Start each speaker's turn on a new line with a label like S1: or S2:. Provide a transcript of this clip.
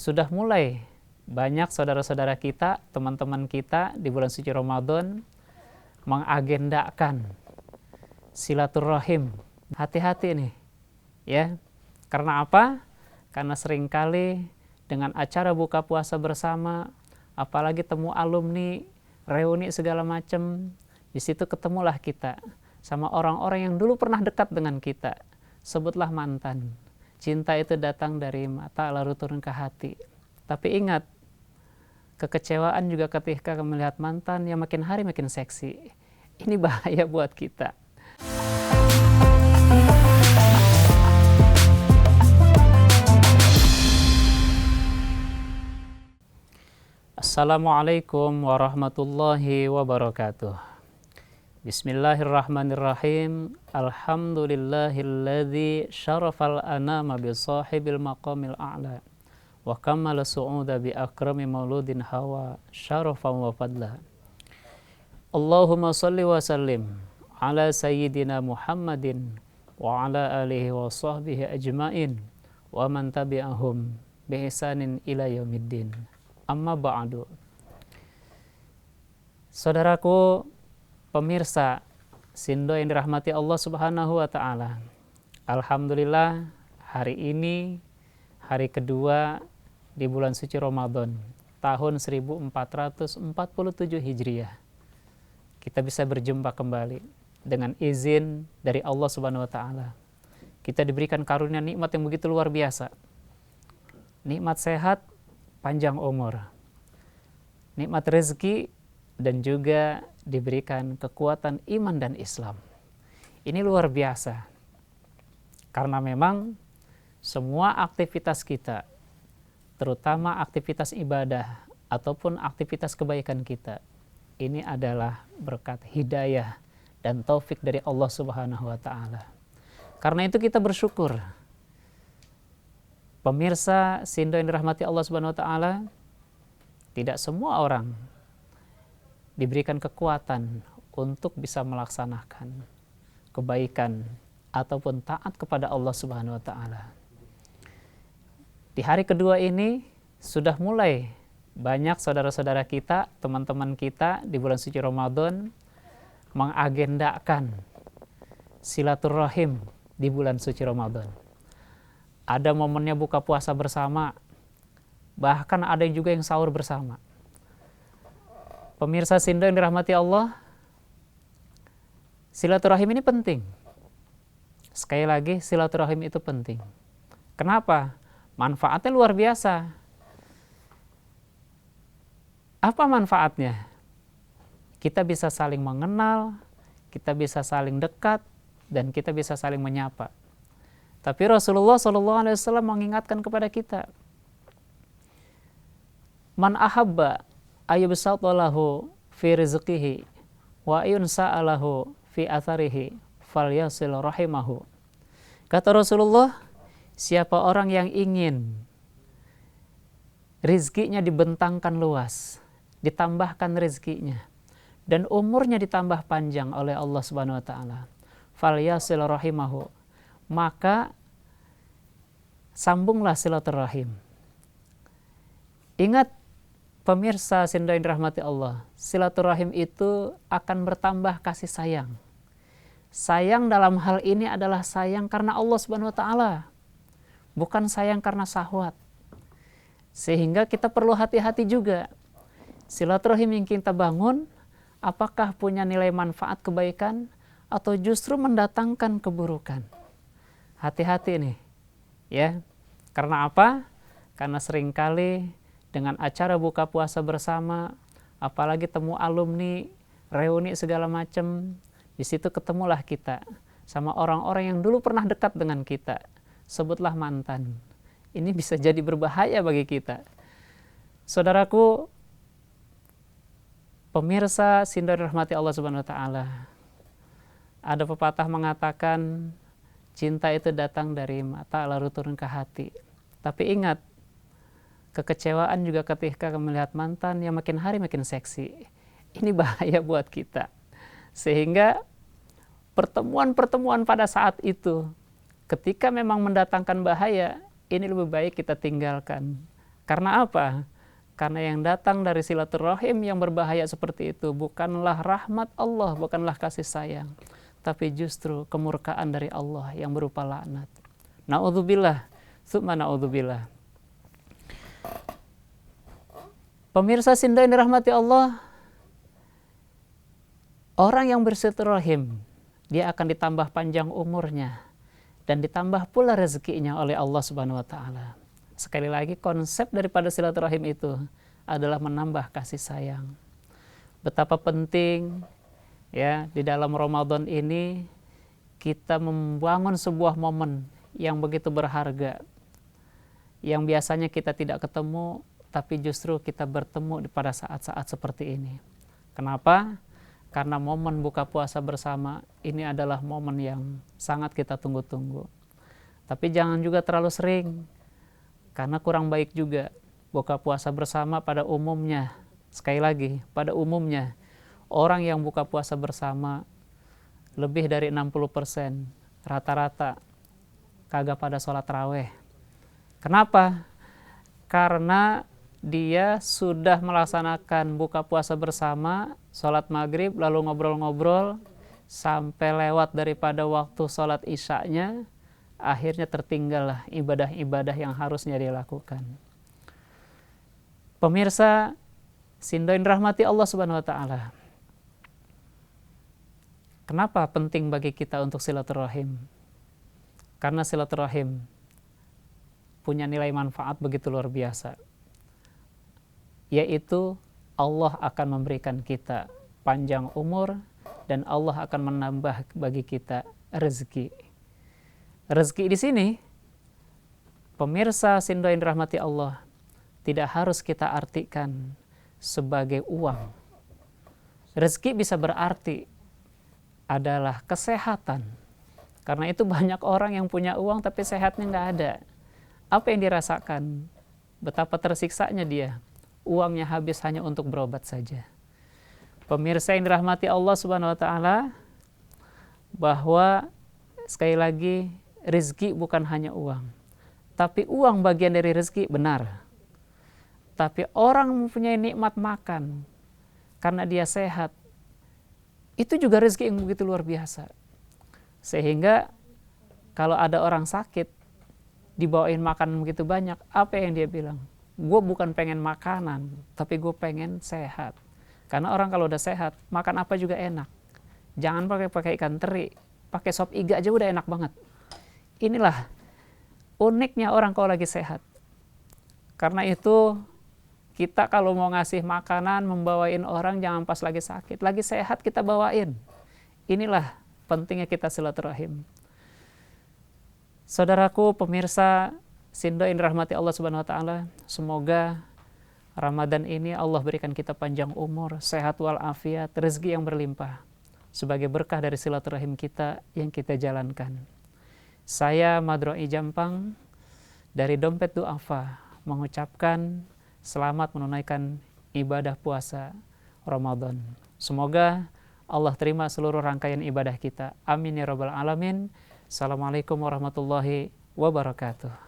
S1: sudah mulai banyak saudara-saudara kita, teman-teman kita di bulan suci Ramadan mengagendakan silaturahim. Hati-hati nih, ya. Karena apa? Karena seringkali dengan acara buka puasa bersama, apalagi temu alumni, reuni segala macam, di situ ketemulah kita sama orang-orang yang dulu pernah dekat dengan kita. Sebutlah mantan. Cinta itu datang dari mata lalu turun ke hati. Tapi ingat, kekecewaan juga ketika melihat mantan yang makin hari makin seksi. Ini bahaya buat kita. Assalamualaikum warahmatullahi wabarakatuh. Bismillahirrahmanirrahim. Alhamdulillahilladzi syarafal anama bi sahibil maqamil a'la wa kamala su'uda bi akrami mauludin hawa syarafan wa fadla. Allahumma salli wa sallim ala sayyidina Muhammadin wa ala alihi wa sahbihi ajmain wa man tabi'ahum bi ihsanin ila yaumiddin. Amma ba'du. Saudaraku pemirsa Sindo yang dirahmati Allah Subhanahu wa taala. Alhamdulillah, hari ini hari kedua di bulan suci Ramadan tahun 1447 Hijriah. Kita bisa berjumpa kembali dengan izin dari Allah Subhanahu wa taala. Kita diberikan karunia nikmat yang begitu luar biasa. Nikmat sehat, panjang umur, nikmat rezeki, dan juga diberikan kekuatan iman dan Islam. Ini luar biasa, karena memang semua aktivitas kita, terutama aktivitas ibadah ataupun aktivitas kebaikan kita, ini adalah berkat hidayah dan taufik dari Allah Subhanahu wa taala. Karena itu kita bersyukur. Pemirsa Sindo yang dirahmati Allah Subhanahu wa taala, tidak semua orang diberikan kekuatan untuk bisa melaksanakan kebaikan ataupun taat kepada Allah Subhanahu wa taala. Di hari kedua ini sudah mulai banyak saudara-saudara kita, teman-teman kita di bulan suci Ramadan mengagendakan silaturahim di bulan suci Ramadan. Ada momennya buka puasa bersama, bahkan ada juga yang sahur bersama. Pemirsa Sindo yang dirahmati Allah, silaturahim ini penting. Sekali lagi, silaturahim itu penting. Kenapa? Manfaatnya luar biasa. Apa manfaatnya? Kita bisa saling mengenal, kita bisa saling dekat, dan kita bisa saling menyapa. Tapi Rasulullah SAW mengingatkan kepada kita, man ahabba ayyubsatalahu fi rizqihi wa yunsa'alahu fi atharihi falyasil rahimahu. Kata Rasulullah, siapa orang yang ingin rizkinya dibentangkan luas, ditambahkan rizkinya, dan umurnya ditambah panjang oleh Allah Subhanahu wa taala, falyasil rahimahu, maka sambunglah silaturahim. Ingat pemirsa Sindo yang dirahmati Allah, silaturahim itu akan bertambah kasih sayang. Sayang dalam hal ini adalah sayang karena Allah Subhanahu wa taala, bukan sayang karena syahwat. Sehingga kita perlu hati-hati juga. Silaturahim yang kita bangun, apakah punya nilai manfaat kebaikan atau justru mendatangkan keburukan? Hati-hati nih, ya. Karena apa? Karena seringkali dengan acara buka puasa bersama, apalagi temu alumni, reuni segala macam, di situ ketemulah kita sama orang-orang yang dulu pernah dekat dengan kita. Sebutlah mantan. Ini bisa jadi berbahaya bagi kita. Saudaraku, pemirsa Sindo dirahmati Allah Subhanahu wa taala, ada pepatah mengatakan cinta itu datang dari mata lalu turun ke hati. Tapi ingat, kekecewaan juga ketika melihat mantan yang makin hari makin seksi. Ini bahaya buat kita. Sehingga pertemuan-pertemuan pada saat itu, ketika memang mendatangkan bahaya, ini lebih baik kita tinggalkan. Karena apa? Karena yang datang dari silaturahim yang berbahaya seperti itu bukanlah rahmat Allah, bukanlah kasih sayang, tapi justru kemurkaan dari Allah yang berupa laknat. Na'udzubillah, tsumma na'udzubillah. Pemirsa Sindo yang dirahmati Allah, orang yang bersilaturahim, dia akan ditambah panjang umurnya dan ditambah pula rezekinya oleh Allah Subhanahu wa taala. Sekali lagi, konsep daripada silaturahim itu adalah menambah kasih sayang. Betapa penting ya di dalam Ramadan ini kita membangun sebuah momen yang begitu berharga, yang biasanya kita tidak ketemu, tapi justru kita bertemu pada saat-saat seperti ini. Kenapa? Karena momen buka puasa bersama ini adalah momen yang sangat kita tunggu-tunggu. Tapi jangan juga terlalu sering, karena kurang baik juga. Buka puasa bersama pada umumnya, sekali lagi, pada umumnya, orang yang buka puasa bersama lebih dari 60% rata-rata kagak pada sholat tarawih. Kenapa? Karena dia sudah melaksanakan buka puasa bersama, sholat maghrib, lalu ngobrol-ngobrol, sampai lewat daripada waktu sholat isya'nya, akhirnya tertinggallah ibadah-ibadah yang harusnya dia lakukan. Pemirsa Sindo yang dirahmati Allah Subhanahu wa taala, kenapa penting bagi kita untuk silaturahim? Karena silaturahim punya nilai manfaat begitu luar biasa, yaitu Allah akan memberikan kita panjang umur dan Allah akan menambah bagi kita rezeki. Rezeki di sini, pemirsa Sindo yang dirahmati Allah, tidak harus kita artikan sebagai uang. Rezeki bisa berarti adalah kesehatan. Karena itu banyak orang yang punya uang tapi sehatnya nggak ada. Apa yang dirasakan? Betapa tersiksanya dia. Uangnya habis hanya untuk berobat saja. Pemirsa yang dirahmati Allah Subhanahu wa taala, bahwa sekali lagi rezeki bukan hanya uang. Tapi uang bagian dari rezeki, benar. Tapi orang mempunyai nikmat makan karena dia sehat, itu juga rezeki yang begitu luar biasa. Sehingga kalau ada orang sakit dibawain makanan begitu banyak, apa yang dia bilang? Gue bukan pengen makanan, tapi gue pengen sehat. Karena orang kalau udah sehat, makan apa juga enak. Jangan pakai ikan teri, pakai sop iga aja udah enak banget. Inilah uniknya orang kalau lagi sehat. Karena itu kita kalau mau ngasih makanan, membawain orang jangan pas lagi sakit. Lagi sehat kita bawain. Inilah pentingnya kita silaturahim. Saudaraku, pemirsa Sindo yang dirahmati Allah Subhanahu wa taala, semoga Ramadan ini Allah berikan kita panjang umur, sehat walafiat, rezeki yang berlimpah sebagai berkah dari silaturahim kita yang kita jalankan. Saya Madroi Jampang dari Dompet Du'afa mengucapkan selamat menunaikan ibadah puasa Ramadan. Semoga Allah terima seluruh rangkaian ibadah kita. Amin ya rabbal alamin. Assalamualaikum warahmatullahi wabarakatuh.